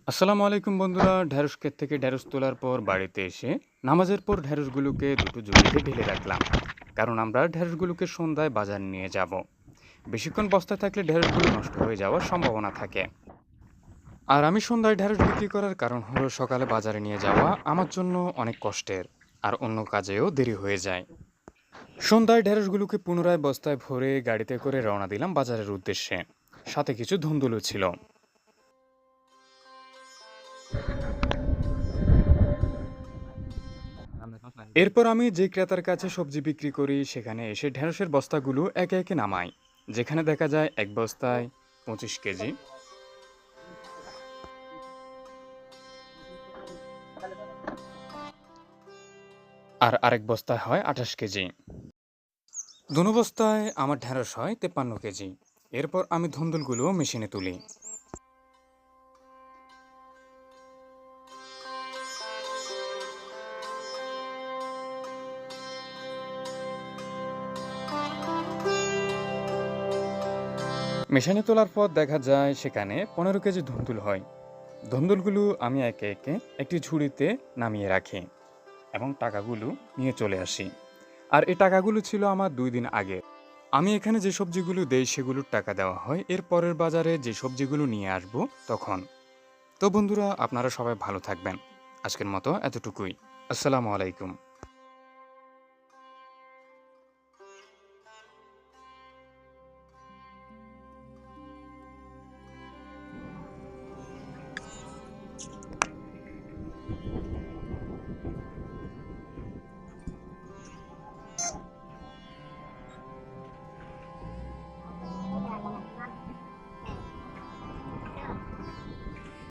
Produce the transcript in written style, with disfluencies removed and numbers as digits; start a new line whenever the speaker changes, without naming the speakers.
আসসালামু আলাইকুম বন্ধুরা। ঢেঁড়স ক্ষেত থেকে ঢেঁড়স তোলার পর বাড়িতে এসে নামাজের পর ঢেঁড়সগুলোকে দুটো ঝুড়িতে ঢেলে রাখলাম, কারণ আমরা ঢেঁড়সগুলোকে সন্ধ্যায় বাজার নিয়ে যাব। বেশিক্ষণ বস্তায় থাকলে ঢেঁড়সগুলো নষ্ট হয়ে যাওয়ার সম্ভাবনা থাকে। আর আমি সন্ধ্যায় ঢেঁড়স বিক্রি করার কারণ হলো সকালে বাজারে নিয়ে যাওয়া আমার জন্য অনেক কষ্টের, আর অন্য কাজেও দেরি হয়ে যায়। সন্ধ্যায় ঢেঁড়সগুলোকে পুনরায় বস্তায় ভরে গাড়িতে করে রওনা দিলাম বাজারের উদ্দেশ্যে। সাথে কিছু ধুন্দুলও ছিল। এরপর আমি যে ক্রেতার কাছে সবজি বিক্রি করি সেখানে এসে ঢেঁড়সের বস্তাগুলো একে একে নামাই। যেখানে দেখা যায় এক বস্তায় 25 কেজি, আর আরেক বস্তায় হয় 28 কেজি। দুনো বস্তায় আমার ঢেঁড়স হয় 53 কেজি। এরপর আমি ধুন্দুলগুলো মেশিনে তুলি। মেশিনে তোলার পর দেখা যায় সেখানে 15 কেজি ধুন্দুল হয়। ধুন্দুলগুলো আমি একে একে একটি ঝুড়িতে নামিয়ে রাখি এবং টাকাগুলো নিয়ে চলে আসি। আর এই টাকাগুলো ছিল আমার 2 দিন আগে। আমি এখানে যে সবজিগুলো দেই সেগুলোর টাকা দেওয়া হয় এর পরের বাজারে যে সবজিগুলো নিয়ে আসবো তখন। তো বন্ধুরা, আপনারা সবাই ভালো থাকবেন। আজকের মতো এতটুকুই। আসসালামু আলাইকুম।